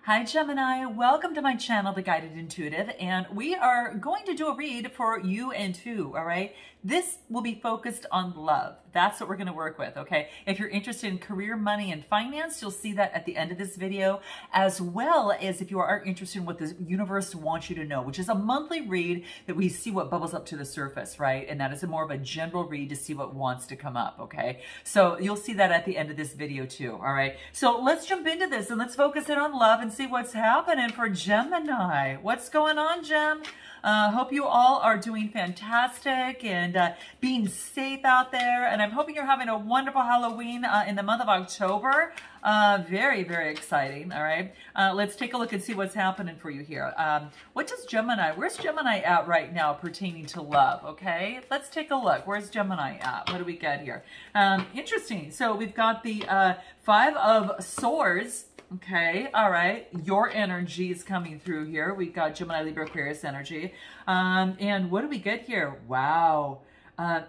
Hi Gemini, welcome to my channel, The Guided Intuitive, and we are going to do a read for you and two, all right? This will be focused on love. That's what we're going to work with, okay? If you're interested in career, money, and finance, you'll see that at the end of this video, as well as if you are interested in what the universe wants you to know, which is a monthly read that we see what bubbles up to the surface, right? And that is more of a general read to see what wants to come up, okay? So you'll see that at the end of this video too, all right? So let's jump into this and let's focus in on love and see what's happening for Gemini. What's going on, Gem? Hope you all are doing fantastic and being safe out there. And I'm hoping you're having a wonderful Halloween in the month of October. Very, very exciting. All right. Let's take a look and see what's happening for you here. What does Gemini, where's Gemini at right now pertaining to love? Okay. Let's take a look. Where's Gemini at? What do we get here? Interesting. So we've got the Five of Swords. Okay, all right. Your energy is coming through here. We've got Gemini, Libra, Aquarius energy. And what do we get here? Wow.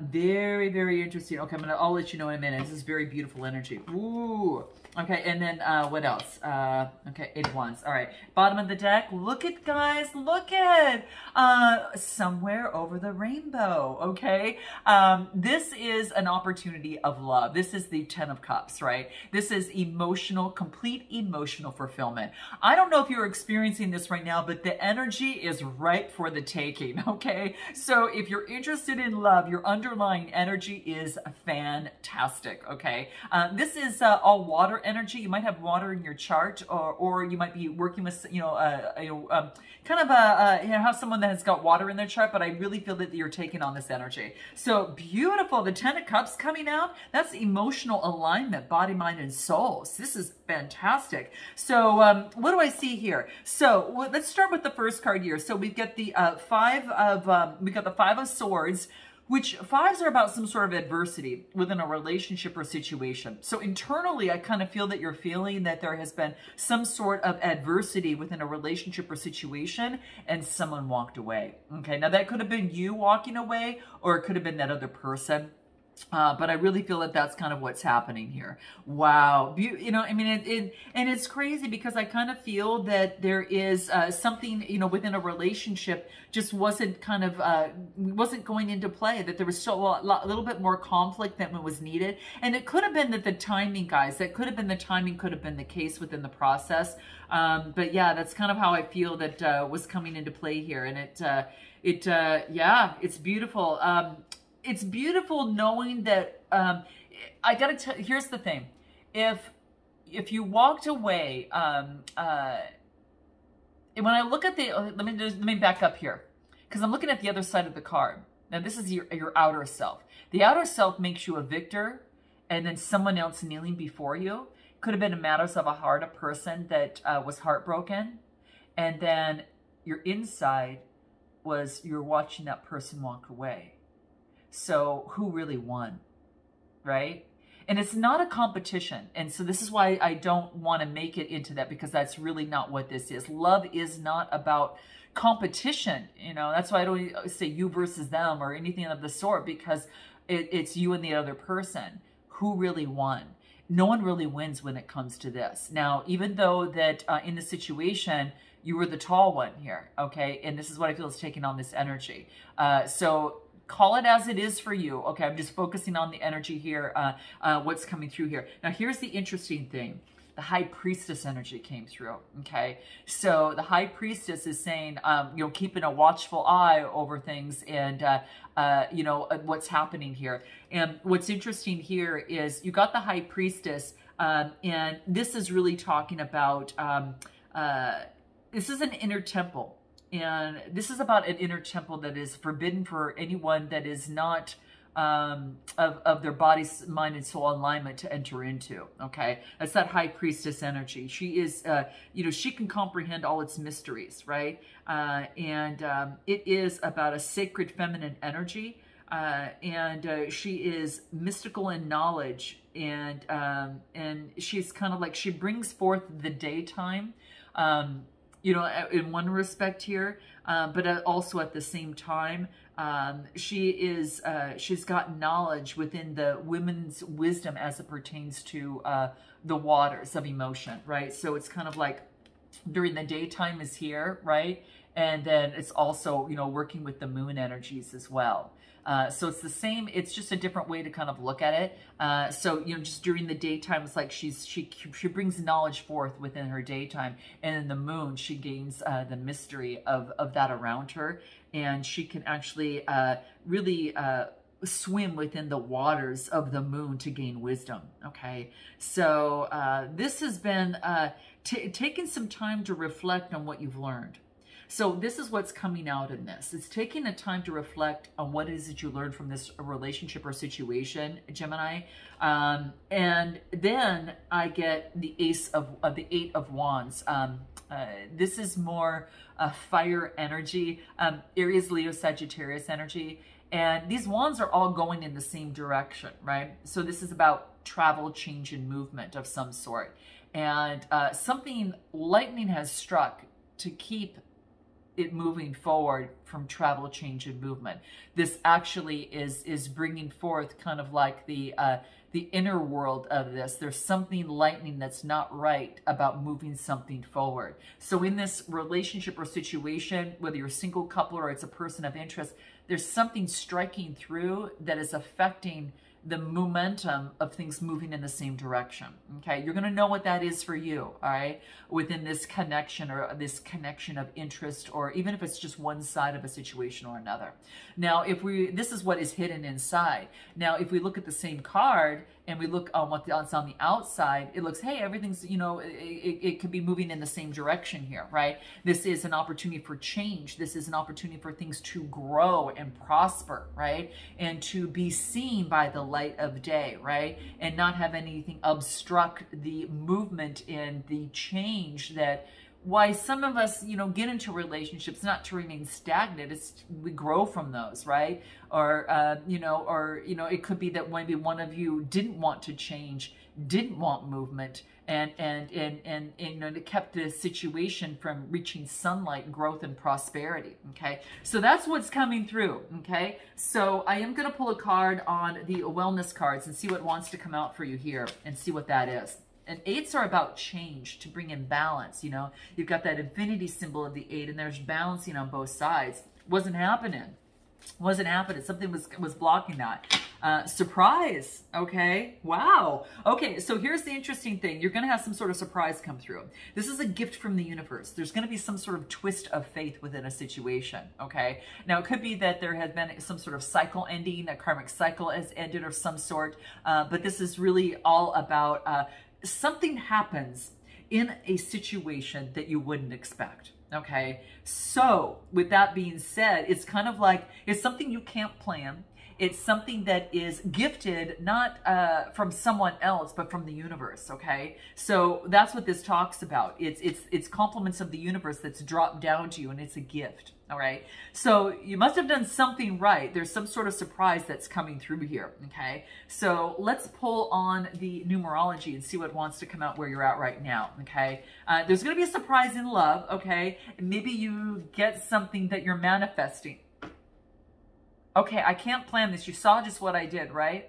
Very, very interesting. Okay, I'll let you know in a minute. This is very beautiful energy. Ooh. Okay, and then what else? Okay, 8 of Wands. All right, bottom of the deck. Look at, guys, look at somewhere over the rainbow. Okay, this is an opportunity of love. This is the 10 of Cups, right? This is emotional, complete emotional fulfillment. I don't know if you're experiencing this right now, but the energy is ripe for the taking. Okay, so if you're interested in love, your underlying energy is fantastic. Okay, this is all water energy. You might have water in your chart, or you might be working with, kind of have someone that has got water in their chart, but I really feel that you're taking on this energy. So beautiful. The 10 of Cups coming out. That's emotional alignment, body, mind, and soul. So this is fantastic. So what do I see here? So let's start with the first card here. So we've got the Five of Swords, which fives are about some sort of adversity within a relationship or situation. So internally, I kind of feel that you're feeling that there has been some sort of adversity within a relationship or situation and someone walked away. Okay, now that could have been you walking away, or it could have been that other person. But I really feel that that's kind of what's happening here. Wow. And it's crazy because I kind of feel that there is something, within a relationship just wasn't wasn't going into play, that there was still a little bit more conflict than was needed. And it could have been that the timing, guys, that could have been the timing, could have been the case within the process. But yeah, that's kind of how I feel that was coming into play here. And yeah, it's beautiful. It's beautiful knowing that, I gotta tell you, here's the thing. If you walked away, when I look at the, let me back up here, because I'm looking at the other side of the card. Now this is your outer self. The outer self makes you a victor, and then someone else kneeling before you. Could have been a matters of a heart, a person that was heartbroken, and then your inside was you're watching that person walk away. So who really won, right? And it's not a competition. And so this is why I don't want to make it into that, because that's really not what this is. Love is not about competition. That's why I don't say you versus them or anything of the sort, because it's you and the other person. Who really won? No one really wins when it comes to this. Now, even though that in the situation, you were the tall one here, okay? And this is what I feel is taking on this energy. So call it as it is for you. Okay, I'm just focusing on the energy here, what's coming through here. Now, here's the interesting thing. The High Priestess energy came through, okay? So the High Priestess is saying, keeping a watchful eye over things and, what's happening here. And what's interesting here is you got the High Priestess, and this is really talking about, this is an inner temple. And this is about an inner temple that is forbidden for anyone that is not of their body, mind, and soul alignment to enter into. Okay, that's that High Priestess energy. She is, she can comprehend all its mysteries, right? It is about a sacred feminine energy, and she is mystical in knowledge, and she's kind of like, she brings forth the daytime. In one respect here, but also at the same time, she's got knowledge within the women's wisdom as it pertains to the waters of emotion, right? So it's kind of like during the daytime is here, right? And then it's also, you know, working with the moon energies as well. So it's the same, it's just a different way to kind of look at it. So, you know, just during the daytime, it's like she brings knowledge forth within her daytime. And in the moon, she gains the mystery of that around her. And she can actually really swim within the waters of the moon to gain wisdom. Okay. So this has been taking some time to reflect on what you've learned. So this is what's coming out in this. It's taking the time to reflect on what it is that you learned from this relationship or situation, Gemini. And then I get the the Eight of Wands. This is more fire energy, Aries, Leo, Sagittarius energy. And these wands are all going in the same direction, right? So this is about travel, change, and movement of some sort. And something, lightning has struck to keep it moving forward from travel, change, and movement. This actually is bringing forth kind of like the inner world of this. There's something lightning that's not right about moving something forward. So in this relationship or situation, whether you're a single couple or it's a person of interest, there's something striking through that is affecting the momentum of things moving in the same direction. Okay, you're going to know what that is for you, all right, within this connection or this connection of interest, or even if it's just one side of a situation or another. Now, this is what is hidden inside. Now, if we look at the same card and we look on what's on the outside, it looks, hey, everything's, you know, it could be moving in the same direction here, right? This is an opportunity for change. This is an opportunity for things to grow and prosper, right? And to be seen by the light of day, right? And not have anything obstruct the movement and the change that why some of us, you know, get into relationships, not to remain stagnant. It's we grow from those, right? Or, it could be that maybe one of you didn't want to change, didn't want movement, and you know, it kept the situation from reaching sunlight, growth, and prosperity. Okay, so that's what's coming through. Okay, so I am going to pull a card on the wellness cards and see what wants to come out for you here, and see what that is. And eights are about change, to bring in balance. You know, you've got that infinity symbol of the eight, and there's balancing on both sides. Wasn't happening. Something was blocking that. Surprise. Okay. Wow. Okay. So here's the interesting thing. You're going to have some sort of surprise come through. This is a gift from the universe. There's going to be some sort of twist of faith within a situation. Okay. Now it could be that there has been some sort of cycle ending, a karmic cycle has ended of some sort. But this is really all about, something happens in a situation that you wouldn't expect. Okay, so with that being said, it's kind of like, it's something you can't plan. It's something that is gifted, not from someone else, but from the universe. Okay, so that's what this talks about. It's compliments of the universe that's dropped down to you, and it's a gift. All right, so you must have done something right. There's some sort of surprise that's coming through here. Okay, so let's pull on the numerology and see what wants to come out where you're at right now. Okay, there's going to be a surprise in love. Okay, maybe you get something that you're manifesting. Okay, I can't plan this. You saw just what I did, right?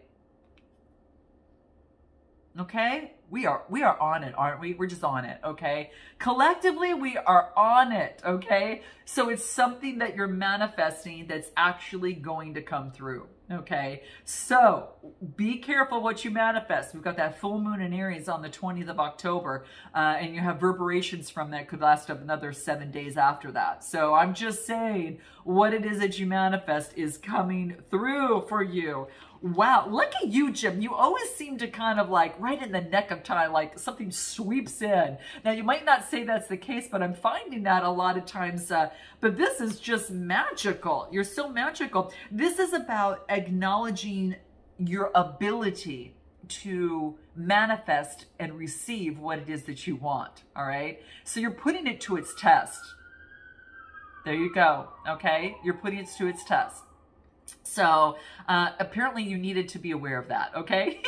Okay, we are on it, aren't we? We're just on it, okay? Collectively, we are on it, okay? So it's something that you're manifesting that's actually going to come through, okay? So be careful what you manifest. We've got that full moon in Aries on the 20th of October, and you have reverberations from that could last up another 7 days after that. So I'm just saying what it is that you manifest is coming through for you. Wow, look at you, Jim. You always seem to kind of like right in the neck of time, like something sweeps in. Now, you might not say that's the case, but I'm finding that a lot of times. But this is just magical. You're so magical. This is about acknowledging your ability to manifest and receive what it is that you want, all right? So you're putting it to its test. There you go, okay? You're putting it to its test. So apparently you needed to be aware of that, okay?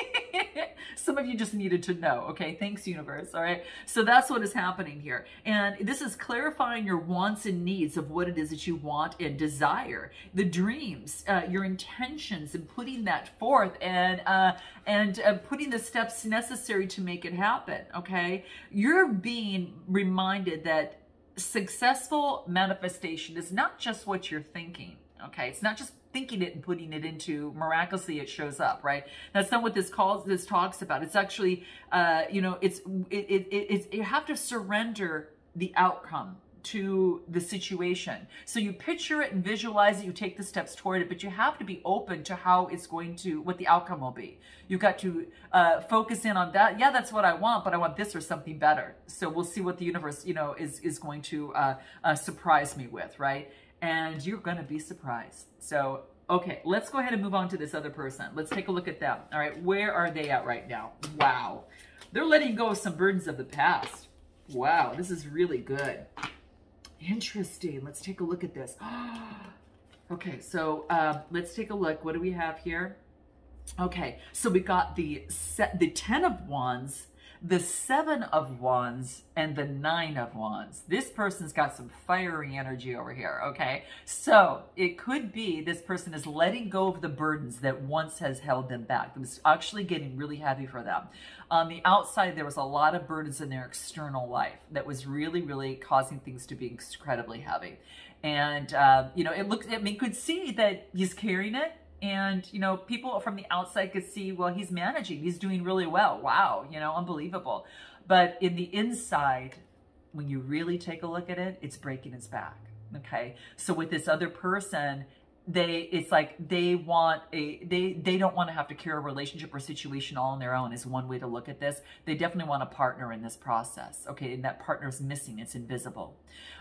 Some of you just needed to know. Okay, thanks, universe. All right, so that's what is happening here, and this is clarifying your wants and needs of what it is that you want and desire, the dreams, your intentions, and putting that forth, and putting the steps necessary to make it happen. Okay, you're being reminded that successful manifestation is not just what you're thinking. Okay, it's not just thinking it and putting it into miraculously it shows up, right? That's not what this talks about. It's actually you know, it's you have to surrender the outcome to the situation. So you picture it and visualize it, you take the steps toward it, but you have to be open to how it's going to, what the outcome will be. You've got to focus in on that. Yeah, that's what I want, but I want this or something better. So we'll see what the universe, you know, is going to surprise me with, right? And you're going to be surprised. So, okay, let's go ahead and move on to this other person. Let's take a look at them. All right, where are they at right now? Wow. They're letting go of some burdens of the past. Wow, this is really good. Interesting. Let's take a look at this. Okay, so let's take a look. What do we have here? Okay, so we got the 10 of Wands, the 7 of Wands, and the 9 of Wands. This person's got some fiery energy over here, okay? So it could be this person is letting go of the burdens that once has held them back. It was actually getting really heavy for them. On the outside, there was a lot of burdens in their external life that was really, really causing things to be incredibly heavy. And, you know, I mean, could see that he's carrying it. And, you know, people from the outside could see, well, he's managing, he's doing really well. Wow, you know, unbelievable. But in the inside, when you really take a look at it, it's breaking its back. Okay. So with this other person, it's like they don't want to have to carry a relationship or situation all on their own is one way to look at this. They definitely want a partner in this process. Okay. And that partner is missing. It's invisible.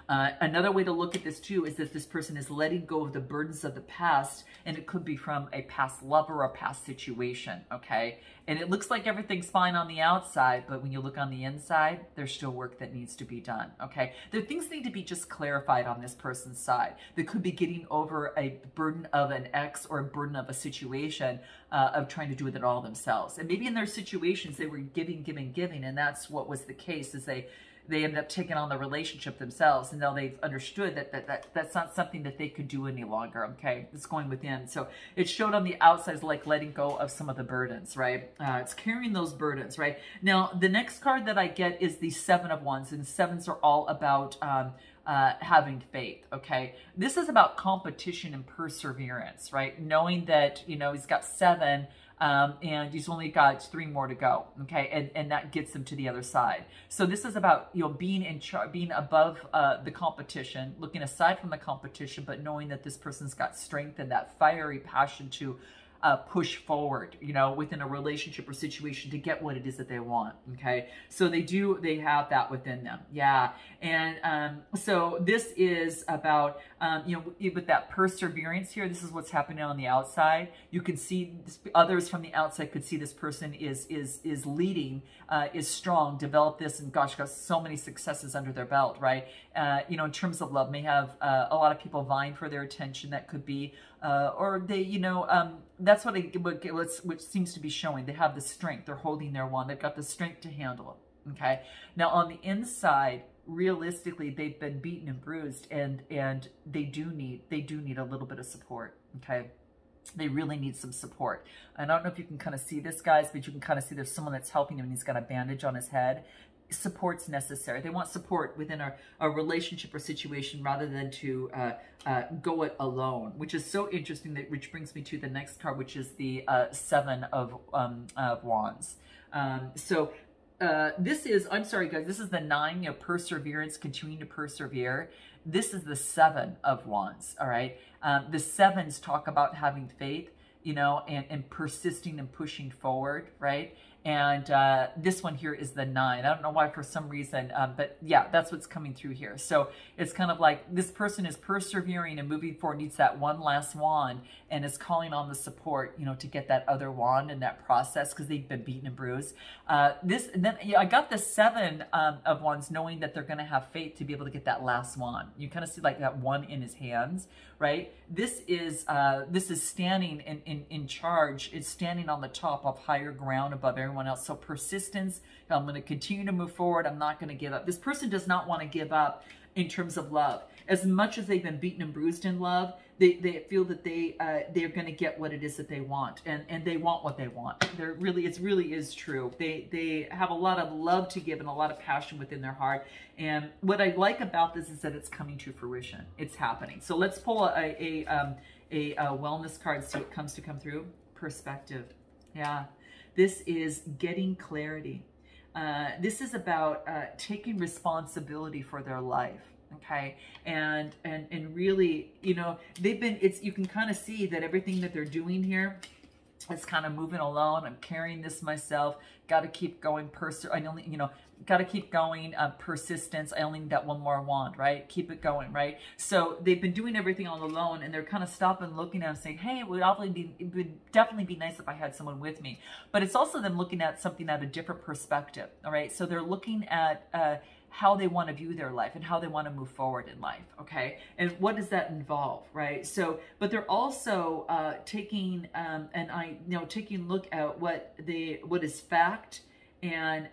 Another way to look at this too is that this person is letting go of the burdens of the past, and it could be from a past lover or a past situation. Okay. And it looks like everything's fine on the outside, but when you look on the inside, there's still work that needs to be done. Okay. There things need to be just clarified on this person's side. They could be getting over a burden of an ex or a burden of a situation of trying to do it all themselves. And maybe in their situations, they were giving, and that's what was the case, is they ended up taking on the relationship themselves, and now they've understood that's not something that they could do any longer. Okay, it's going within. So it showed on the outside as like letting go of some of the burdens, right? It's carrying those burdens, right? Now the next card that I get is the 7 of Wands, and 7s are all about having faith. Okay, this is about competition and perseverance, right? Knowing that, you know, he's got 7. And he's only got 3 more to go. Okay. And that gets him to the other side. So this is about, you know, being above, the competition, looking aside from the competition, but knowing that this person's got strength and that fiery passion to, push forward, you know, within a relationship or situation to get what it is that they want. Okay. So they have that within them. Yeah. And, so this is about, you know, with that perseverance here, this is what's happening on the outside. You can see others from the outside could see this person is leading, is strong, develop this, and gosh, got so many successes under their belt, right? You know, in terms of love, may have a lot of people vying for their attention. That could be, or they, you know, that's what seems to be showing. They have the strength. They're holding their wand. They've got the strength to handle it. Okay. Now on the inside, realistically, they've been beaten and bruised, and they do need a little bit of support. Okay. They really need some support. I don't know if you can kind of see this, guys, but you can kind of see there's someone that's helping him, and he's got a bandage on his head. Support's necessary. They want support within a relationship or situation rather than to go it alone, which is so interesting. Which brings me to the next card, which is the 7 of Wands. So this is, I'm sorry guys, this is the 9, you know, perseverance, continuing to persevere. This is the 7 of Wands. All right. The 7s talk about having faith, you know, and persisting and pushing forward, right? And this one here is the 9. I don't know why for some reason, but yeah, that's what's coming through here. So it's kind of like this person is persevering and moving forward, needs that one last wand, and is calling on the support, you know, to get that other wand in that process because they've been beaten and bruised. Then yeah, I got the 7 of Wands, knowing that they're going to have faith to be able to get that last wand. You kind of see like that one in his hands, right? This is standing in charge. It's standing on the top of higher ground above everyone everyone else. So persistence, I'm going to continue to move forward. I'm not going to give up. This person does not want to give up in terms of love. As much as they've been beaten and bruised in love, they feel that they're going to get what it is that they want, and they want what they want. It really is true. They have a lot of love to give and a lot of passion within their heart. And what I like about this is that it's coming to fruition. It's happening. So let's pull a wellness card, see what comes to come through. Perspective. Yeah, this is getting clarity. This is about taking responsibility for their life. Okay. And really, you know, you can kind of see that everything that they're doing here is kind of moving along. I'm carrying this myself. Got to keep going. Got to keep going. Persistence. I only need that one more wand, right? Keep it going, right? So they've been doing everything on their own, and they're kind of stopping, looking at them, saying, "Hey, it would definitely be nice if I had someone with me." But it's also them looking at something at a different perspective. All right. So they're looking at how they want to view their life and how they want to move forward in life. Okay. And what does that involve? Right. So, but they're also taking taking a look at what is fact and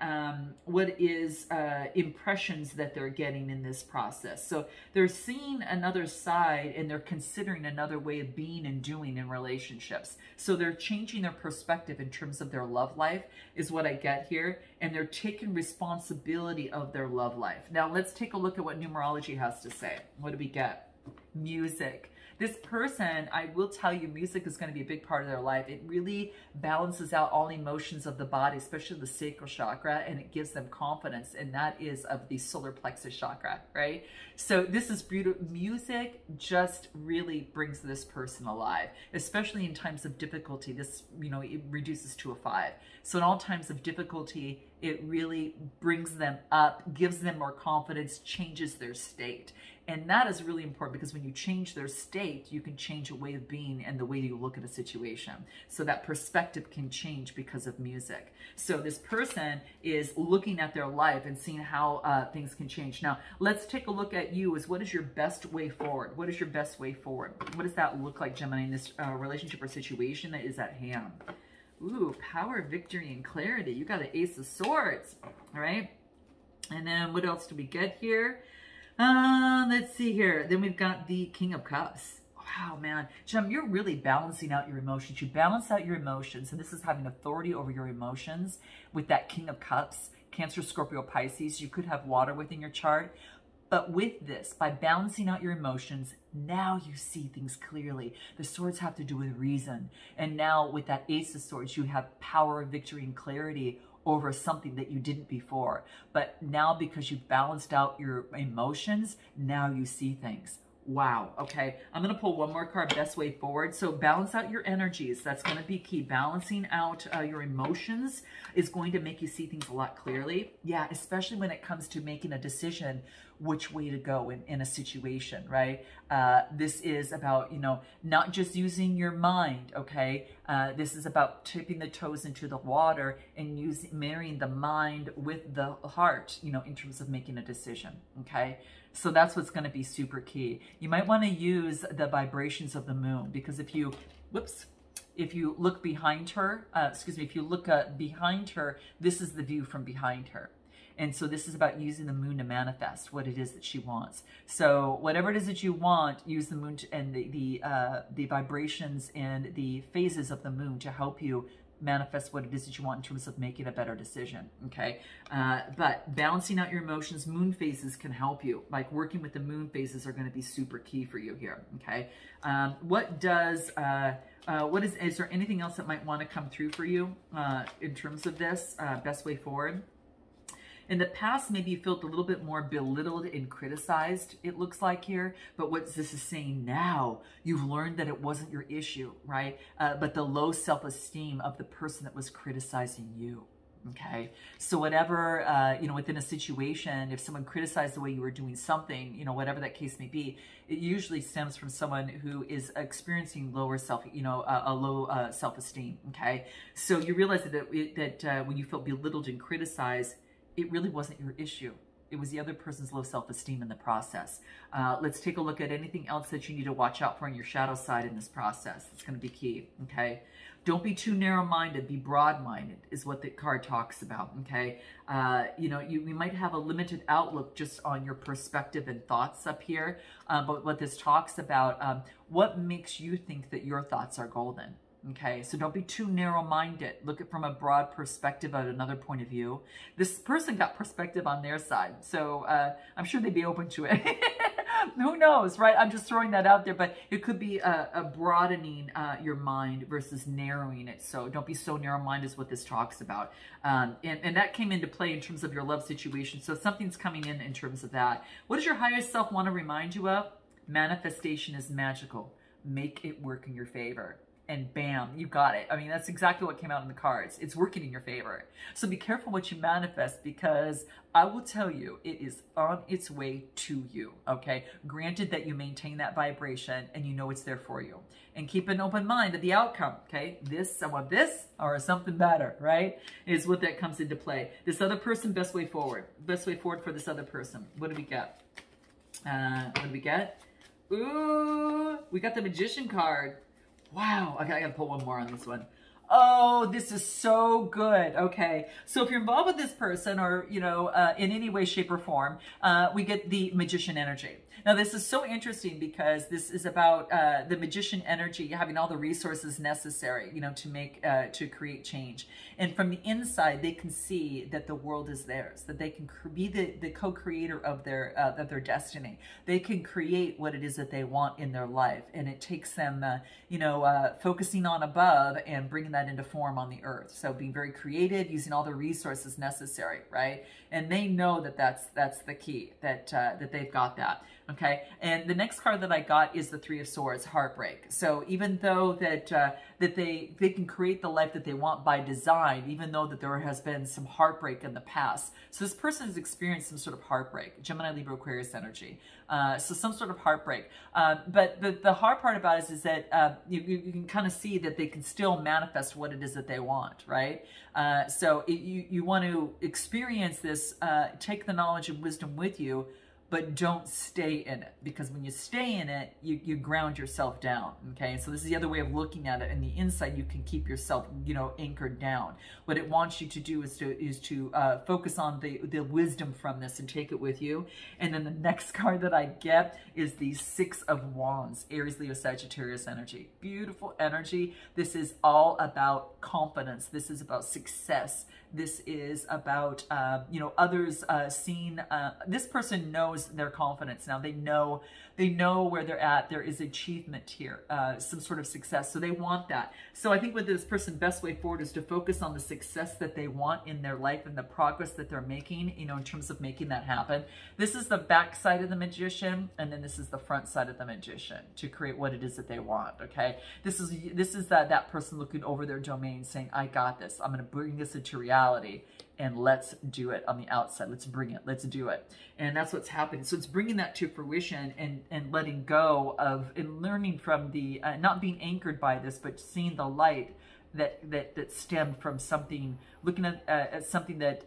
what is impressions that they're getting in this process. So they're seeing another side, and they're considering another way of being and doing in relationships. So they're changing their perspective in terms of their love life is what I get here. And they're taking responsibility of their love life. Now let's take a look at what numerology has to say. What do we get? Music. This person, I will tell you, music is going to be a big part of their life. It really balances out all emotions of the body, especially the sacral chakra, and it gives them confidence, and that is of the solar plexus chakra, right? So this is beautiful. Music just really brings this person alive, especially in times of difficulty. This, you know, it reduces to a 5. So in all times of difficulty, it really brings them up, gives them more confidence, changes their state. And that is really important, because when you change their state, you can change a way of being and the way you look at a situation. So that perspective can change because of music. So this person is looking at their life and seeing how things can change. Now, let's take a look at you. What is your best way forward? What is your best way forward? What does that look like, Gemini, in this relationship or situation that is at hand? Ooh, power, victory, and clarity. You got an Ace of Swords, all right? And then what else do we get here? Let's see here. Then we've got the King of Cups. Wow, man. Gem, you're really balancing out your emotions. You balance out your emotions, and this is having authority over your emotions with that King of Cups. Cancer, Scorpio, Pisces. You could have water within your chart. But with this, by balancing out your emotions, now you see things clearly. The swords have to do with reason. And now with that Ace of Swords, you have power, victory, and clarity over something that you didn't before. But now, because you've balanced out your emotions, now you see things. Wow. Okay. I'm going to pull one more card, best way forward. So balance out your energies. That's going to be key. Balancing out your emotions is going to make you see things a lot clearly. Yeah. Especially when it comes to making a decision which way to go in a situation, right? This is about, you know, not just using your mind. Okay. This is about tipping the toes into the water and marrying the mind with the heart, you know, in terms of making a decision. Okay. So that's what's going to be super key. You might want to use the vibrations of the moon, because if you look behind her, if you look behind her, this is the view from behind her. And so this is about using the moon to manifest what it is that she wants. So whatever it is that you want, use the moon and the vibrations and the phases of the moon to help you manifest what it is that you want in terms of making a better decision. Okay. But balancing out your emotions, moon phases can help you. Like working with the moon phases are going to be super key for you here. Okay. Is there anything else that might want to come through for you in terms of this best way forward? In the past, maybe you felt a little bit more belittled and criticized, it looks like here. But what this is saying now, you've learned that it wasn't your issue, right? But the low self-esteem of the person that was criticizing you. Okay. So whatever, within a situation, if someone criticized the way you were doing something, whatever that case may be, it usually stems from someone who is experiencing lower a low self-esteem. Okay. So you realize that when you felt belittled and criticized, it really wasn't your issue. It was the other person's low self-esteem in the process. Let's take a look at anything else that you need to watch out for in your shadow side in this process. It's going to be key, okay? Don't be too narrow-minded. Be broad-minded is what the card talks about, okay? You know, you might have a limited outlook just on your perspective and thoughts up here, but what this talks about, what makes you think that your thoughts are golden? Okay, so don't be too narrow-minded. Look at from a broad perspective at another point of view. This person got perspective on their side, so I'm sure they'd be open to it. Who knows, right? I'm just throwing that out there, but it could be a broadening your mind versus narrowing it. So don't be so narrow-minded is what this talks about. And that came into play in terms of your love situation. So something's coming in terms of that. What does your higher self want to remind you of? Manifestation is magical. Make it work in your favor. And bam, you got it. I mean, that's exactly what came out in the cards. It's working in your favor. So be careful what you manifest, because I will tell you, it is on its way to you, okay? Granted that you maintain that vibration and you know it's there for you. And keep an open mind of the outcome, okay? This, I want this, or something better, right? Is what that comes into play. This other person, best way forward. Best way forward for this other person. What do we get? What do we get? Ooh, we got the Magician card. Wow. Okay, I gotta pull one more on this one. Oh, this is so good. Okay. So if you're involved with this person or, you know, in any way, shape, or form, we get the Magician energy. Now, this is so interesting because this is about the Magician energy having all the resources necessary, you know, to make, to create change. And from the inside, they can see that the world is theirs, that they can be the co-creator of their destiny. They can create what it is that they want in their life. And it takes them, you know, focusing on above and bringing that into form on the earth. So being very creative, using all the resources necessary, right? And they know that that's the key, that they've got that. Okay, and the next card that I got is the Three of Swords, Heartbreak. So even though that they can create the life that they want by design, even though that there has been some heartbreak in the past. So this person has experienced some sort of heartbreak, Gemini, Libra, Aquarius energy. So some sort of heartbreak. But the hard part about it is that you can kind of see that they can still manifest what it is that they want, right? So you want to experience this, take the knowledge and wisdom with you, but don't stay in it, because when you stay in it, you ground yourself down, okay? So this is the other way of looking at it. In the inside, you can keep yourself, you know, anchored down. What it wants you to do is to focus on the wisdom from this and take it with you. And then the next card that I get is the Six of Wands, Aries, Leo, Sagittarius energy. Beautiful energy. This is all about confidence. This is about success. This is about, you know, others seeing, this person knows their confidence now. They know where they're at. There is achievement here, some sort of success. So they want that. So I think with this person, best way forward is to focus on the success that they want in their life and the progress that they're making, you know, in terms of making that happen. This is the back side of the Magician, and then this is the front side of the Magician to create what it is that they want, okay? This is that person looking over their domain saying, I got this. I'm going to bring this into reality. And let's do it on the outside. Let's bring it. Let's do it. And that's what's happening. So it's bringing that to fruition and letting go of and learning from the, not being anchored by this, but seeing the light that stemmed from something, looking at something that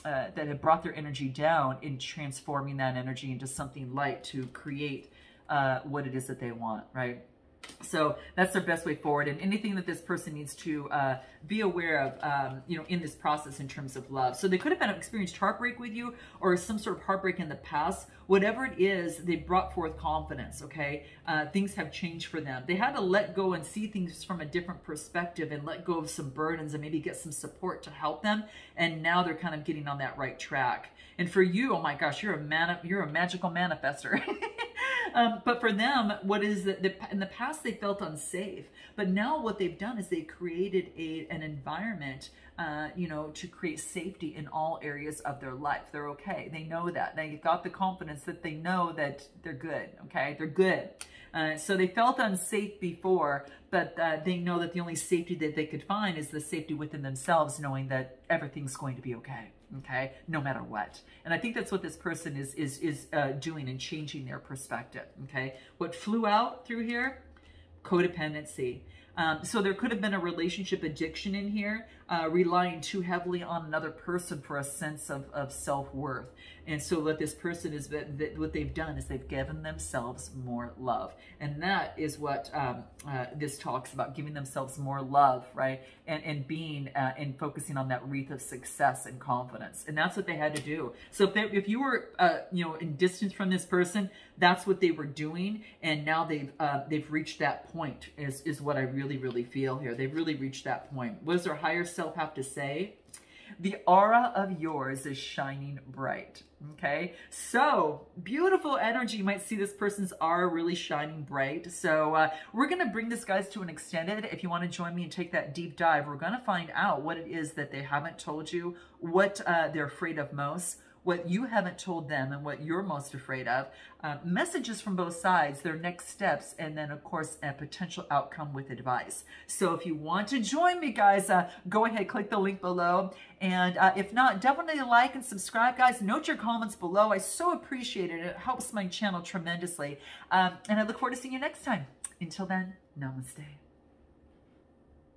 had brought their energy down and transforming that energy into something light to create what it is that they want, right? So that's their best way forward, and anything that this person needs to be aware of, you know, in this process in terms of love. So they could have been experienced heartbreak with you or some sort of heartbreak in the past. Whatever it is, they brought forth confidence, okay? Things have changed for them. They had to let go and see things from a different perspective and let go of some burdens and maybe get some support to help them. And now they're kind of getting on that right track. And for you, oh my gosh, you're a magical manifestor. But for them, what is that? In the past, they felt unsafe, but now what they've done is they created an environment, you know, to create safety in all areas of their life. They're okay. They know that. They got the confidence that they know that they're good. Okay, they're good. So they felt unsafe before, but they know that the only safety that they could find is the safety within themselves, knowing that everything's going to be okay. Okay, no matter what. And I think that's what this person is doing and changing their perspective. Okay, what flew out through here? Codependency. So there could have been a relationship addiction in here, relying too heavily on another person for a sense of self-worth. And so what this person is, what they've done is they've given themselves more love. And that is what this talks about, giving themselves more love, right? And being, and focusing on that wreath of success and confidence. And that's what they had to do. So if you were, you know, in distance from this person, that's what they were doing. And now they've reached that point is what I really feel here. They've really reached that point. What does their higher self have to say? The aura of yours is shining bright. Okay, so beautiful energy. You might see this person's aura really shining bright. So we're going to bring this, guys, to an extended. If you want to join me and take that deep dive, we're going to find out what it is that they haven't told you, what they're afraid of most, what you haven't told them, and what you're most afraid of. Messages from both sides, their next steps, and then, of course, a potential outcome with advice. So if you want to join me, guys, go ahead, click the link below. And if not, definitely like and subscribe, guys. Note your comments below. I so appreciate it. It helps my channel tremendously. And I look forward to seeing you next time. Until then, namaste.